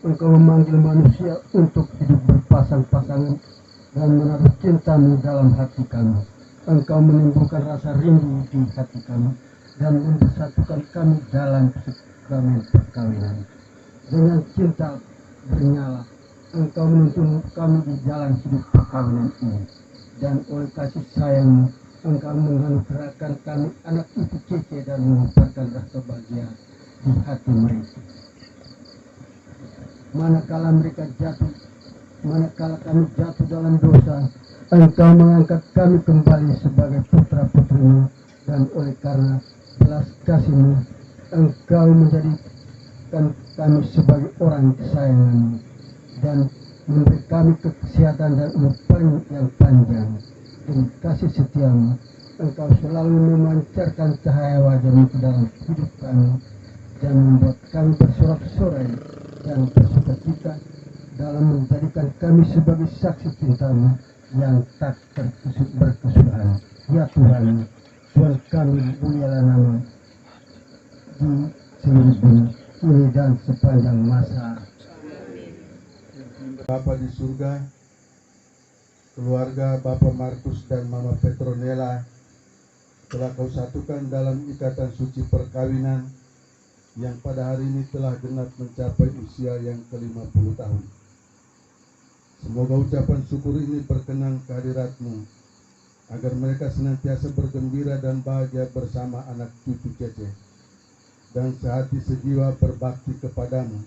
Engkau memanggil manusia untuk hidup berpasang-pasangan dan menaruh cintamu dalam hati kami. Engkau menimbulkan rasa rindu di hati kami dan mempersatukan kami dalam sakramen perkawinan. Dengan cinta bernyala, Engkau menuntun kami di jalan hidup perkawinan ini. Dan oleh kasih sayang-Mu, Engkau menganugerahkan kami anak itu Cece dan mengumpulkan rasa bahagia di hati mereka. Manakala kami jatuh dalam dosa, Engkau mengangkat kami kembali sebagai putra-putrimu, dan oleh karena belas kasih-Mu, Engkau menjadikan kami sebagai orang kesayangan-Mu dan memberi kami kesehatan dan umur yang panjang. Demi kasih setia-Mu, Engkau selalu memancarkan cahaya wajah-Mu ke dalam hidup kami dan membuat kami bersorak-sorai dan bersukacita dalam menjadikan kami sebagai saksi cinta-Mu yang tak berkesudahan. Ya Tuhan, Tuhan kami, mulialah nama di seluruh dunia ini dan sepanjang masa. Bapa di surga, keluarga Bapak Markus dan Mama Petronella telah Kau satukan dalam ikatan suci perkawinan yang pada hari ini telah genap mencapai usia yang ke-50 tahun. Semoga ucapan syukur ini berkenan kehadirat-Mu, agar mereka senantiasa bergembira dan bahagia bersama anak cucu Cece, dan sehati sejiwa berbakti kepadamu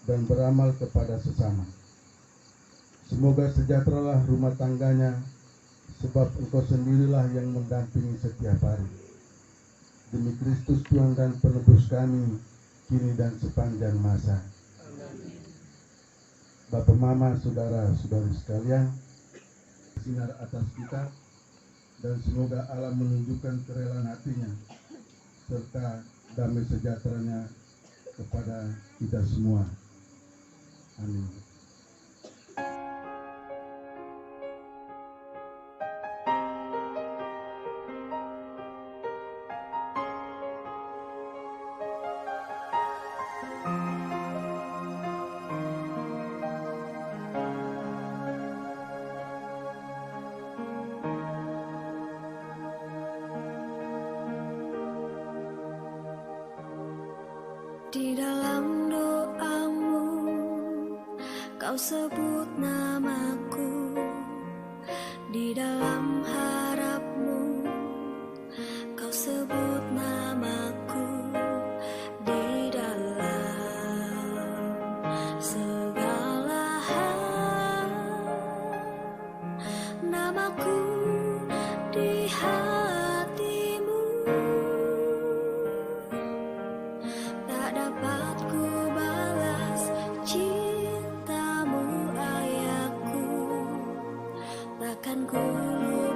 dan beramal kepada sesama. Semoga sejahteralah rumah tangganya, sebab Engkau sendirilah yang mendampingi setiap hari. Demi Kristus Tuhan dan penebus kami, kini dan sepanjang masa. Bapak, Mama, saudara-saudari sekalian, sinar atas kita, dan semoga Allah menunjukkan kerelaan hatinya serta damai sejahteranya kepada kita semua. Amin. Di dalam doamu, Kau sebut namaku. Di dalam harapmu, Kau sebut namaku. Di dalam segala hal, namaku di hatimu. Dapat ku balas cintamu ayahku, takkan ku lupa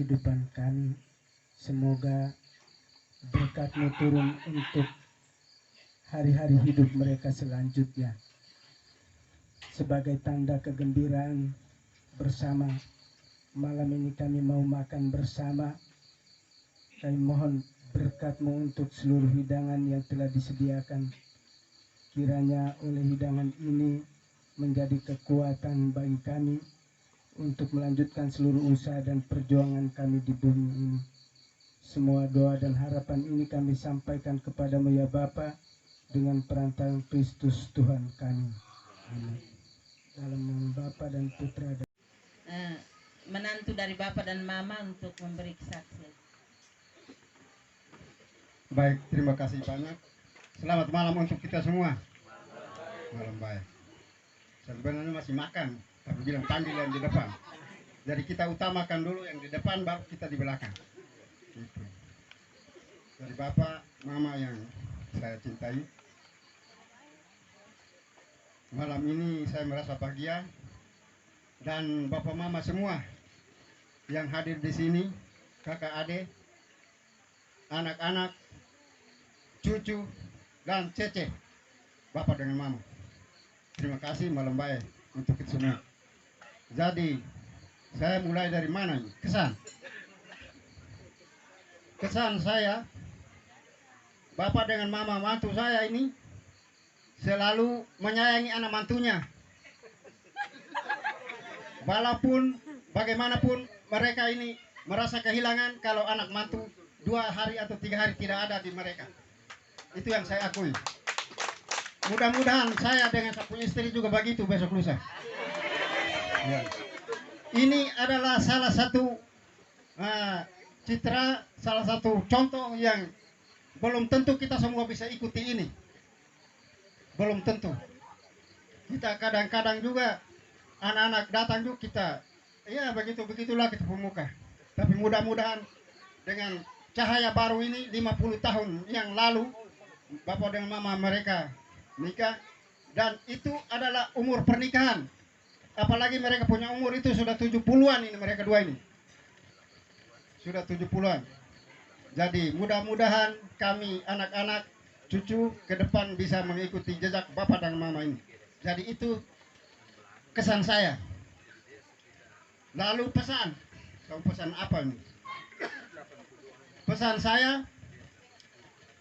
kehidupan kami. Semoga berkat-Mu turun untuk hari-hari hidup mereka selanjutnya. Sebagai tanda kegembiraan bersama, malam ini kami mau makan bersama. Kami mohon berkat-Mu untuk seluruh hidangan yang telah disediakan. Kiranya oleh hidangan ini menjadi kekuatan bagi kami untuk melanjutkan seluruh usaha dan perjuangan kami di bumi ini. Semua doa dan harapan ini kami sampaikan kepadamu ya Bapa, dengan perantaraan Kristus Tuhan kami. Amin. Dalam nama Bapa dan Putra dan menantu dari Bapak dan Mama untuk memberi kesaksian. Baik, terima kasih banyak. Selamat malam untuk kita semua. Malam baik. Saya sebenarnya masih makan, tapi bilang panggil yang di depan. Jadi kita utamakan dulu yang di depan, baru kita di belakang. Gitu. Dari Bapak, Mama yang saya cintai. Malam ini saya merasa bahagia, dan Bapak Mama semua yang hadir di sini, kakak adik, anak-anak, cucu, dan cece, Bapak dengan Mama. Terima kasih malam baik untuk itu semua. Jadi saya mulai dari mana ini? Kesan saya, Bapak dengan Mama mantu saya ini selalu menyayangi anak mantunya. Walaupun bagaimanapun mereka ini merasa kehilangan kalau anak mantu 2 hari atau 3 hari tidak ada di mereka. Itu yang saya akui. Mudah-mudahan saya dengan saya punya istri juga begitu besok lusa. Ya. Ini adalah salah satu citra, salah satu contoh yang belum tentu kita semua bisa ikuti ini. Belum tentu. Kita kadang-kadang juga anak-anak datang juga kita, ya begitulah kita pemuka. Tapi mudah-mudahan dengan cahaya baru ini 50 tahun yang lalu Bapak dan Mama mereka nikah, dan itu adalah umur pernikahan. Apalagi mereka punya umur itu sudah 70-an ini, mereka dua ini. Sudah 70-an. Jadi mudah-mudahan kami anak-anak cucu ke depan bisa mengikuti jejak Bapak dan Mama ini. Jadi itu kesan saya. Lalu pesan. Kamu pesan apa ini? Pesan saya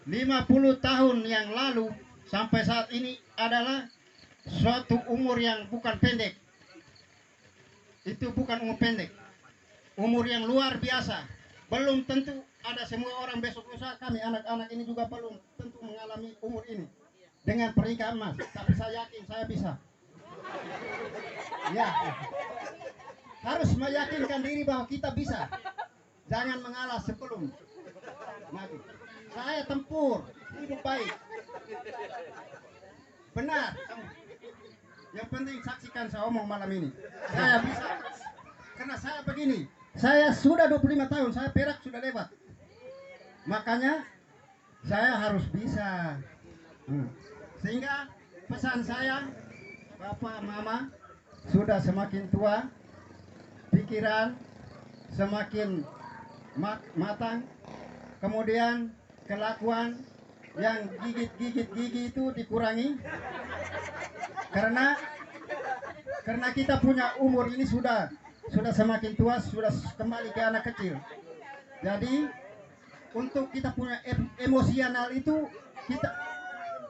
50 tahun yang lalu sampai saat ini adalah suatu umur yang bukan pendek. Itu bukan umur pendek. Umur yang luar biasa. Belum tentu ada semua orang besok lusa, kami anak-anak ini juga belum tentu mengalami umur ini dengan pernikahan Mas. Tapi saya yakin saya bisa. Ya. Harus meyakinkan diri bahwa kita bisa. Jangan mengalah sebelum mati. Saya tempur, hidup baik. Benar. Yang penting saksikan saya omong malam ini. Saya bisa. Karena saya begini. Saya sudah 25 tahun, saya perak sudah lewat. Makanya saya harus bisa. Sehingga pesan saya, Bapak, Mama sudah semakin tua, pikiran semakin matang, kemudian kelakuan yang gigit gigi itu dikurangi, karena kita punya umur ini sudah semakin tua, sudah kembali ke anak kecil. Jadi untuk kita punya emosional itu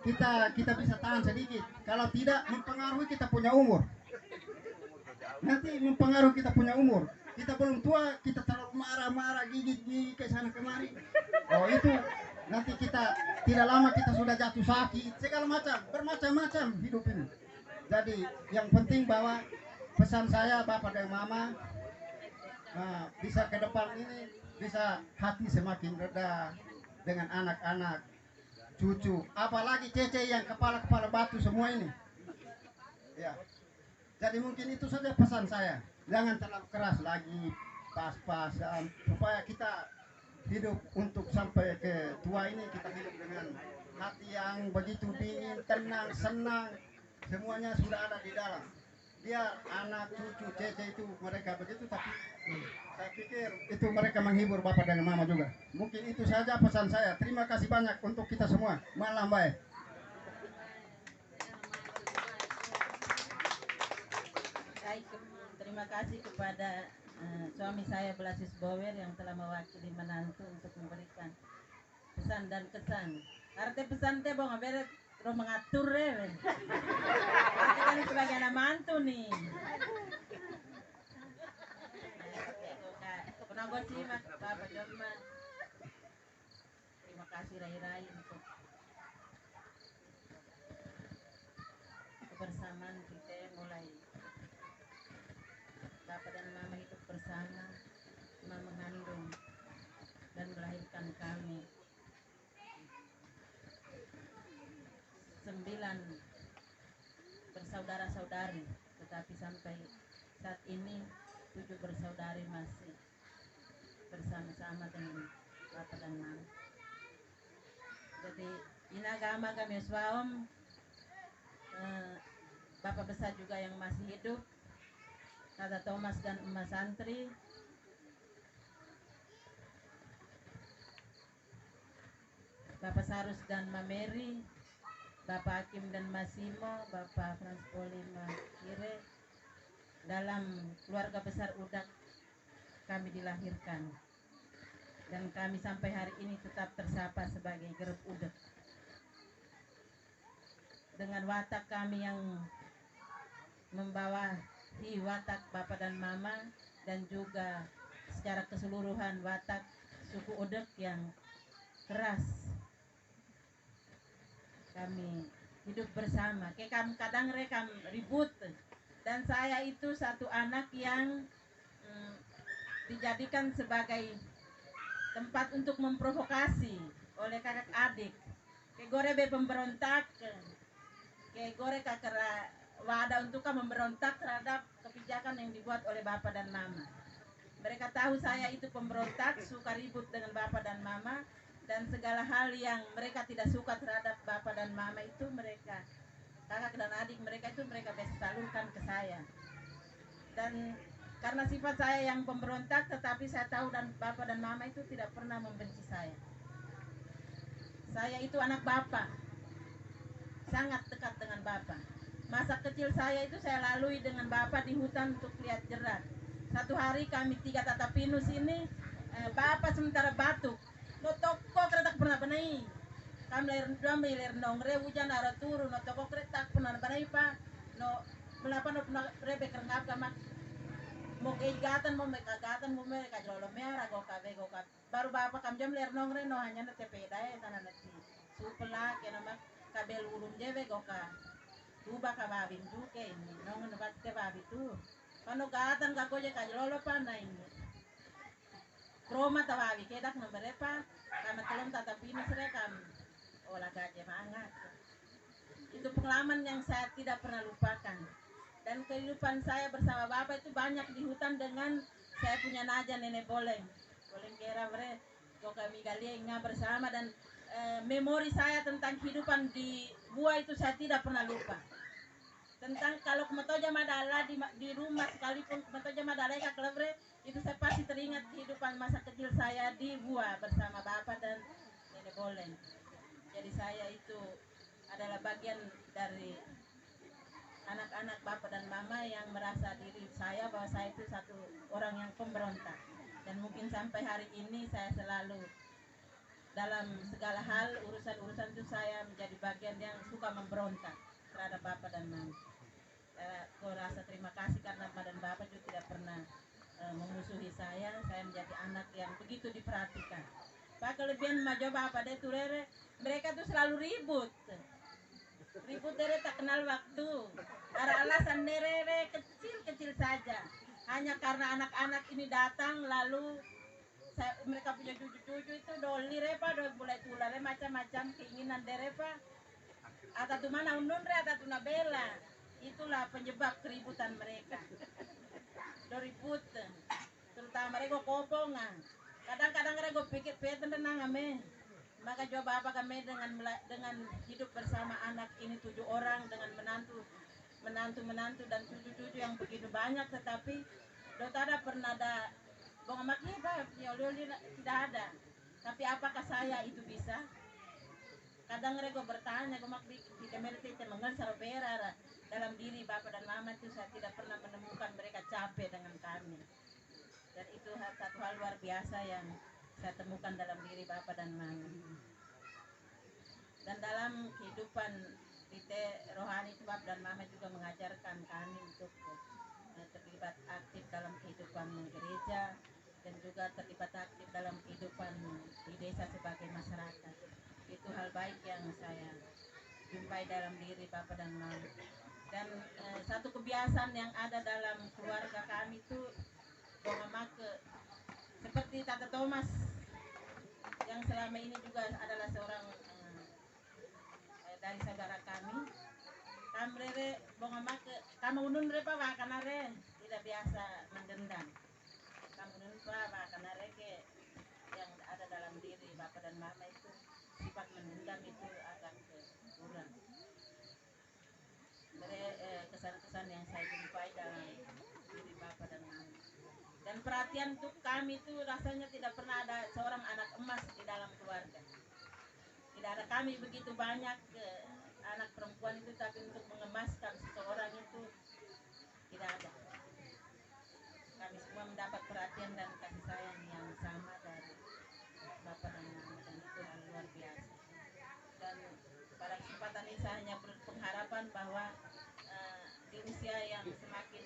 kita bisa tahan sedikit. Kalau tidak mempengaruhi kita punya umur. Nanti mempengaruhi kita punya umur. Kita belum tua, kita terlalu marah-marah, gigit ke sana kemari. Oh itu nanti kita tidak lama kita sudah jatuh sakit, segala macam, bermacam-macam hidup ini. Jadi yang penting bahwa pesan saya Bapak dan Mama bisa ke depan ini, bisa hati semakin reda dengan anak-anak, cucu, apalagi cece yang kepala batu semua ini. Ya. Jadi mungkin itu saja pesan saya. Jangan terlalu keras lagi, pas-pasan, supaya kita hidup untuk sampai ke tua ini, kita hidup dengan hati yang begitu dingin, tenang, senang, semuanya sudah ada di dalam. Dia anak cucu cece itu mereka begitu, tapi saya pikir itu mereka menghibur bapak dan mama juga. Mungkin itu saja pesan saya. Terima kasih banyak untuk kita semua. Malam baik. Baik, terima kasih kepada suami saya Blasius Bower yang telah mewakili menantu untuk memberikan pesan dan kesan. Arti pesan teh bang beret ro mengatur kita nih sebagai anak mantu nih. Pernah gue simak Bapak Joma. Terima kasih rai-rai untuk kebersamaan kita mulai Bapak dan Mama hidup bersama, Mama mengandung dan melahirkan kami 9 bersaudara-saudari, tetapi sampai saat ini 7 bersaudari masih bersama-sama dengan Bapak dan Mama. Jadi ini agama kami suam Bapak besar juga yang masih hidup, Tata Thomas dan Emas Santri, Bapak Sarus dan Mameri, Bapak Hakim dan Masimo, Bapak Franspoli Makire. Dalam keluarga besar Udak kami dilahirkan, dan kami sampai hari ini tetap tersapa sebagai grup Udak. Dengan watak kami yang membawahi watak Bapak dan Mama, dan juga secara keseluruhan watak suku Udak yang keras, kami hidup bersama. Kayak kami kadang rekam ribut, dan saya itu satu anak yang dijadikan sebagai tempat untuk memprovokasi oleh kakak adik. Kayak gore be pemberontak, kayak gore kakera wadah untuk memberontak terhadap kebijakan yang dibuat oleh Bapak dan Mama. Mereka tahu saya itu pemberontak, suka ribut dengan Bapak dan Mama, dan segala hal yang mereka tidak suka terhadap Bapak dan Mama itu mereka, kakak dan adik mereka itu mereka bisa salurkan ke saya. Dan karena sifat saya yang pemberontak, tetapi saya tahu dan Bapak dan Mama itu tidak pernah membenci saya. Saya itu anak Bapak, sangat dekat dengan Bapak. Masa kecil saya itu saya lalui dengan Bapak di hutan untuk lihat jerat. Satu hari kami 3 tatapinus ini, Bapak sementara batuk, no toko kereta pernah benai. Kami lahir nongre hujan arah turun, no toko kereta pernah benai pak, no melapan no pernah rebe kerengap kamak. Mau keigatan, mau megagatan, mau megajolo merah, goka. Baru Bapak kami jam lahir nongre no hanya na tepeda tanah nasi. Supela kena mak kabel urun jewe goka. Tuba kababin juga ini, nong nubat ke babi tu. Pano gatan kagoje kajolo pa na ini. Roma tawabi kedak nomor pa, kami telum tatapinus rekam olah gaje mangat. Itu pengalaman yang saya tidak pernah lupakan. Dan kehidupan saya bersama Bapak itu banyak di hutan dengan saya punya naja nenek boleng kera bre, kami galenga bersama, dan memori saya tentang kehidupan di gua itu saya tidak pernah lupa. Tentang kalau kemetoja madala di rumah, sekalipun kemetoja madala kak lebre, itu saya pasti teringat kehidupan masa kecil saya di gua bersama Bapak dan nenek boleng. Jadi saya itu adalah bagian dari anak-anak Bapak dan Mama yang merasa diri saya bahwa saya itu satu orang yang pemberontak. Dan mungkin sampai hari ini saya selalu dalam segala hal urusan-urusan itu saya menjadi bagian yang suka memberontak terhadap Bapak dan Mama. Aku rasa terima kasih karena Mama dan Bapak juga tidak pernah memusuhi saya. Saya menjadi anak yang begitu diperhatikan. Pak kelebihan maju Bapak deh turere, mereka tuh selalu ribut dere tak kenal waktu. Ada alasan dere kecil saja. Hanya karena anak-anak ini datang lalu mereka punya cucu-cucu itu doli repa, doli mulai tulare macam-macam keinginan derepa. Atau mana undun re atau nabela. Itulah penyebab keributan mereka. Doribut, terutama mereka kopongan. Kadang-kadang mereka pikir tenang ame. Maka coba apa kami dengan hidup bersama anak ini 7 orang dengan menantu menantu-menantu dan cucu-cucu yang begitu banyak, tetapi tidak pernah ada bongamak apa tidak ada. Tapi apakah saya itu bisa? Kadang rego bertanya, gomak di kemerti temangan sarabera dalam diri bapak dan mama itu saya tidak pernah menemukan mereka capek dengan kami. Dan itu satu hal luar biasa yang saya temukan dalam diri bapak dan mama. Dan dalam kehidupan kita rohani itu bapak dan mama juga mengajarkan kami untuk terlibat aktif dalam kehidupan gereja dan juga terlibat aktif dalam kehidupan di desa sebagai masyarakat. Itu hal baik yang saya jumpai dalam diri bapak dan mama. Dan satu kebiasaan yang ada dalam keluarga kami itu bongamake seperti Tata Thomas yang selama ini juga adalah seorang dari saudara kami. Kamrere bongamake kamu unun repa wakanare tidak biasa mendendam. Kamu unun pa wakanare ke yang ada dalam diri bapak dan mama itu sifat mendendam itu agak kurang. Dari kesan-kesan yang saya jumpai dalam diri bapak dan mama. Dan perhatian untuk kami itu rasanya tidak pernah ada seorang anak emas di dalam keluarga. Tidak ada kami begitu banyak anak perempuan itu, tapi untuk mengemaskan seseorang itu tidak ada. Kami semua mendapat perhatian dan kasih sayang yang sama dari bapak dan mama, dan itu hal luar biasa. Dan pada kesempatan ini saya hanya berpengharapan bahwa di usia yang semakin